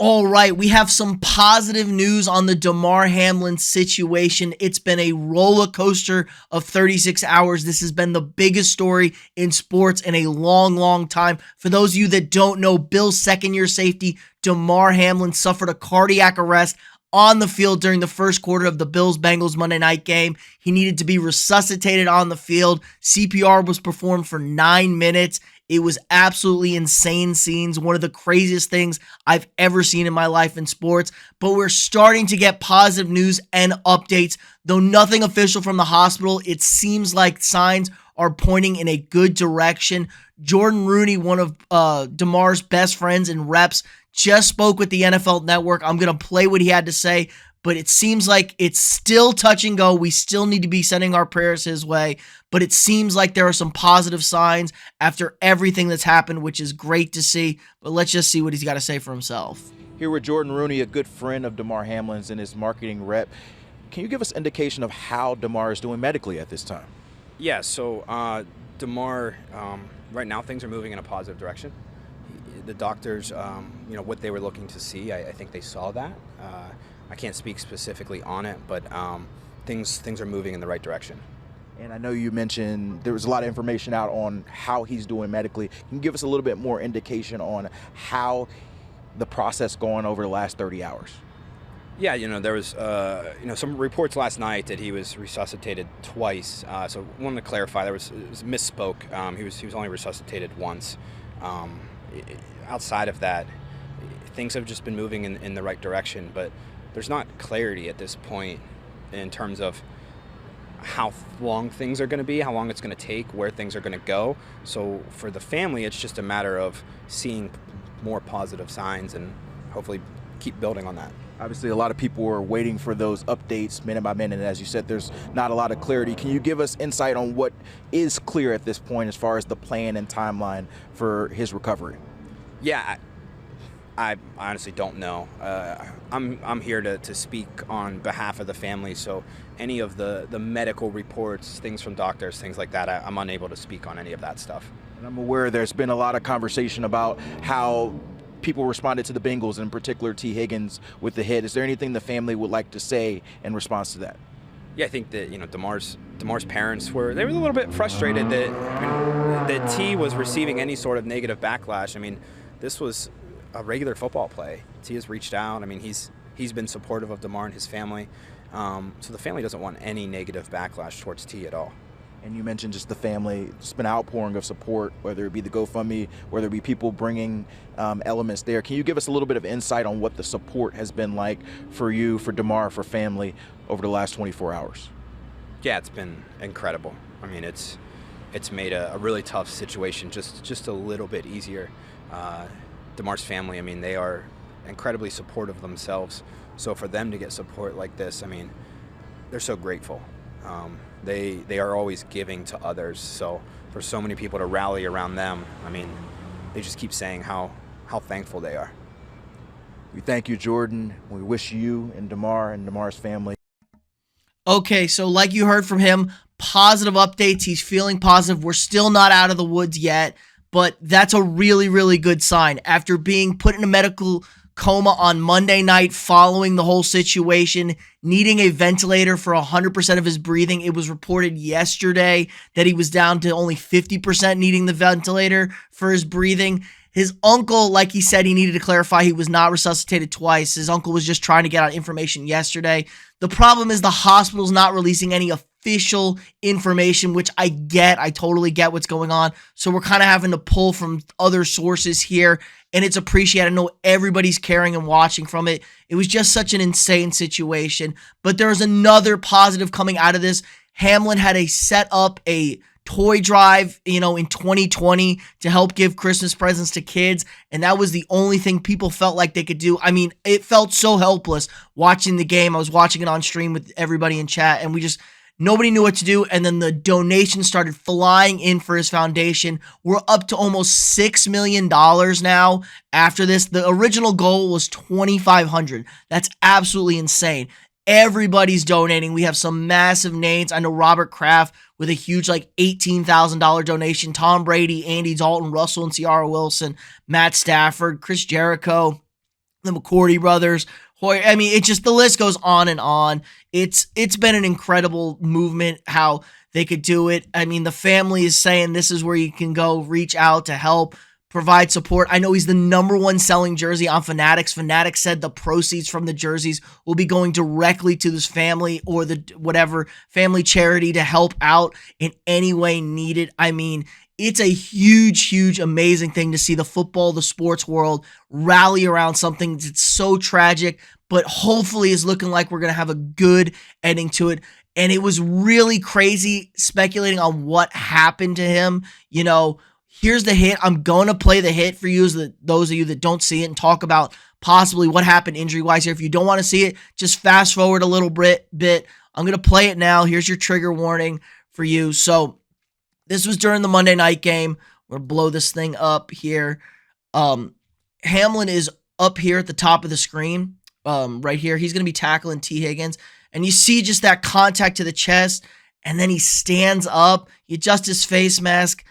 All right, we have some positive news on the Damar Hamlin situation. It's been a roller coaster of 36 hours. This has been the biggest story in sports in a long, long time. For those of you that don't know, Bills' second-year safety, Damar Hamlin, suffered a cardiac arrest on the field during the first quarter of the Bills-Bengals Monday night game. He needed to be resuscitated on the field. CPR was performed for 9 minutes. It was absolutely insane scenes, one of the craziest things I've ever seen in my life in sports. But we're starting to get positive news and updates. Though nothing official from the hospital, it seems like signs are pointing in a good direction. Jordan Rooney, one of Damar's best friends and reps, just spoke with the NFL Network. I'm going to play what he had to say, but it seems like it's still touch and go. We still need to be sending our prayers his way, but it seems like there are some positive signs after everything that's happened, which is great to see. But let's just see what he's got to say for himself. Here with Jordan Rooney, a good friend of Damar Hamlin's and his marketing rep. Can you give us indication of how Damar is doing medically at this time? Yeah, so Damar, right now things are moving in a positive direction. The doctors, what they were looking to see, I think they saw that. I can't speak specifically on it, but things are moving in the right direction. And I know you mentioned there was a lot of information out on how he's doing medically. Can you give us a little bit more indication on how the process going over the last 30 hours? Yeah, there was some reports last night that he was resuscitated twice. So wanted to clarify, there was misspoke. He was only resuscitated once. Outside of that, things have just been moving in the right direction, but there's not clarity at this point in terms of how long things are going to be, how long it's going to take, where things are going to go. So for the family, it's just a matter of seeing more positive signs and hopefully keep building on that. Obviously, a lot of people are waiting for those updates minute by minute. And as you said, there's not a lot of clarity. Can you give us insight on what is clear at this point as far as the plan and timeline for his recovery? Yeah, I honestly don't know. I'm here to speak on behalf of the family, so any of the medical reports, things from doctors, things like that, I'm unable to speak on any of that stuff. And I'm aware there's been a lot of conversation about how people responded to the Bengals, in particular T. Higgins with the hit. Is there anything the family would like to say in response to that? Yeah, I think that Damar's parents were a little bit frustrated that T was receiving any sort of negative backlash. I mean, this was a regular football play. T has reached out. I mean, he's been supportive of Damar and his family. So the family doesn't want any negative backlash towards T at all. And you mentioned just the family, it's been an outpouring of support, whether it be the GoFundMe, whether it be people bringing elements there. Can you give us a little bit of insight on what the support has been like for you, for Damar, for family over the last 24 hours? Yeah, it's been incredible. I mean, it's made a really tough situation just a little bit easier. Damar's family, I mean, they are incredibly supportive themselves. So for them to get support like this, I mean, they're so grateful. They are always giving to others. So for so many people to rally around them, I mean, they just keep saying how thankful they are. We thank you, Jordan. We wish you and Damar's family. Okay, so like you heard from him, positive updates. He's feeling positive. We're still not out of the woods yet, but that's a really, really good sign. After being put in a medical coma on Monday night following the whole situation, needing a ventilator for 100% of his breathing. It was reported yesterday that he was down to only 50% needing the ventilator for his breathing. His uncle, like he said, he needed to clarify he was not resuscitated twice. His uncle was just trying to get out information yesterday. The problem is the hospital's not releasing any official information, which I get. I totally get what's going on. So we're kind of having to pull from other sources here, and it's appreciated. I know everybody's caring and watching from it. It was just such an insane situation. But there's another positive coming out of this. Hamlin had set up a toy drive, in 2020 to help give Christmas presents to kids. And that was the only thing people felt like they could do. I mean, it felt so helpless watching the game. I was watching it on stream with everybody in chat, and nobody knew what to do. And then the donations started flying in for his foundation. We're up to almost $6 million now after this. The original goal was $2,500. That's absolutely insane. Everybody's donating. We have some massive names. I know Robert Kraft with a huge $18,000 donation. Tom Brady, Andy Dalton, Russell and Ciara Wilson, Matt Stafford, Chris Jericho, the McCourty brothers. I mean, it just, the list goes on and on. It's been an incredible movement how they could do it. I mean, the family is saying this is where you can go reach out to help, provide support. I know he's the #1 selling jersey on Fanatics. Fanatics said the proceeds from the jerseys will be going directly to this family or the whatever family charity to help out in any way needed. I mean, it's a huge, huge, amazing thing to see the sports world rally around something that's so tragic, but hopefully is looking like we're going to have a good ending to it. And it was really crazy speculating on what happened to him. You know, here's the hit. I'm going to play the hit for you, those of you that don't see it, and talk about possibly what happened injury-wise here. If you don't want to see it, just fast forward a little bit. I'm going to play it now. Here's your trigger warning for you. So this was during the Monday night game. We're going to blow this thing up here. Hamlin is up here at the top of the screen, right here. He's going to be tackling T. Higgins. And you see just that contact to the chest, and then he stands up, he adjusts his face mask,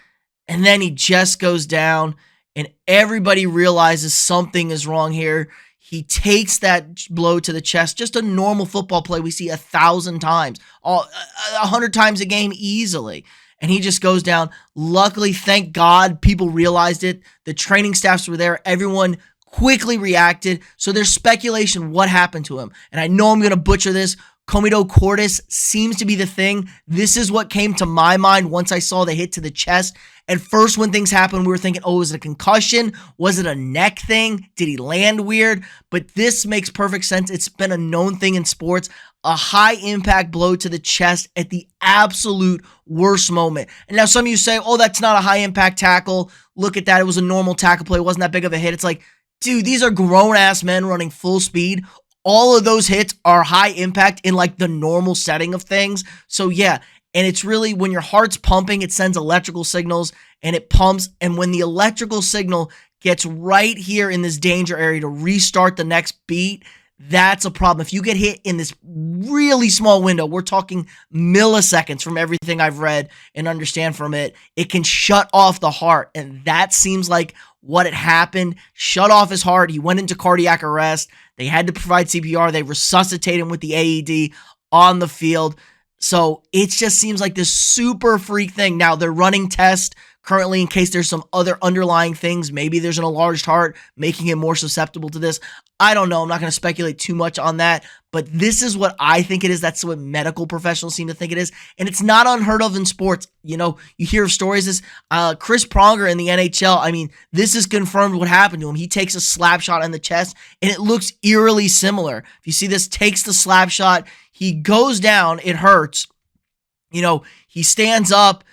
and then he just goes down, and everybody realizes something is wrong here. He takes that blow to the chest, just a normal football play we see 1,000 times, 100 times a game easily, and he just goes down. Luckily, thank God, people realized it. The training staffs were there. Everyone quickly reacted. So there's speculation what happened to him. And I know I'm going to butcher this. Commito cordis seems to be the thing. This is what came to my mind once I saw the hit to the chest. At first, when things happened, we were thinking, oh, was it a concussion? Was it a neck thing? Did he land weird? But this makes perfect sense. It's been a known thing in sports. A high impact blow to the chest at the absolute worst moment. And now some of you say, oh, that's not a high impact tackle. Look at that. It was a normal tackle play. It wasn't that big of a hit. It's like, dude, these are grown-ass men running full speed. All of those hits are high impact in like the normal setting of things. So yeah, and it's really when your heart's pumping, it sends electrical signals and it pumps. And when the electrical signal gets right here in this danger area to restart the next beat, that's a problem. If you get hit in this really small window, we're talking milliseconds from everything I've read and understand from it, it can shut off the heart. And that seems like what had happened. Shut off his heart. He went into cardiac arrest. They had to provide CPR. They resuscitated him with the AED on the field. So it just seems like this super freak thing. Now they're running tests currently in case there's some other underlying things. Maybe there's an enlarged heart making him more susceptible to this. I don't know. I'm not going to speculate too much on that, but this is what I think it is. That's what medical professionals seem to think it is. And it's not unheard of in sports. You know, you hear of stories. This Chris Pronger in the NHL. I mean, this is confirmed what happened to him. He takes a slap shot in the chest and it looks eerily similar. If you see this, takes the slap shot, he goes down. It hurts. You know, he stands up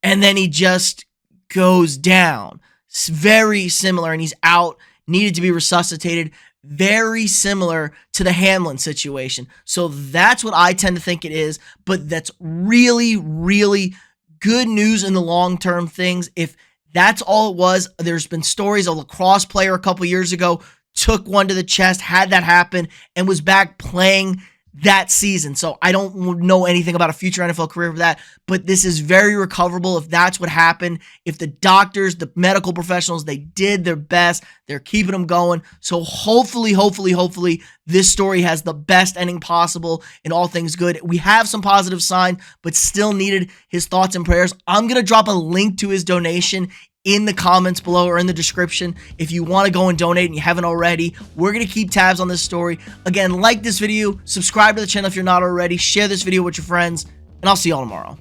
and then he just goes down. It's very similar, and he's out, needed to be resuscitated. Very similar to the Hamlin situation. So that's what I tend to think it is, but that's really, really good news in the long-term things. If that's all it was, there's been stories. A lacrosse player a couple years ago took one to the chest, had that happen, and was back playing that season. So I don't know anything about a future NFL career for that, but this is very recoverable if that's what happened. If the doctors, the medical professionals, they did their best, they're keeping them going. So hopefully, this story has the best ending possible and all things good. We have some positive signs, but still needed his thoughts and prayers. I'm going to drop a link to his donation in the comments below or in the description if you want to go and donate and you haven't already. We're going to keep tabs on this story. Again, like this video, subscribe to the channel if you're not already, share this video with your friends, and I'll see y'all tomorrow.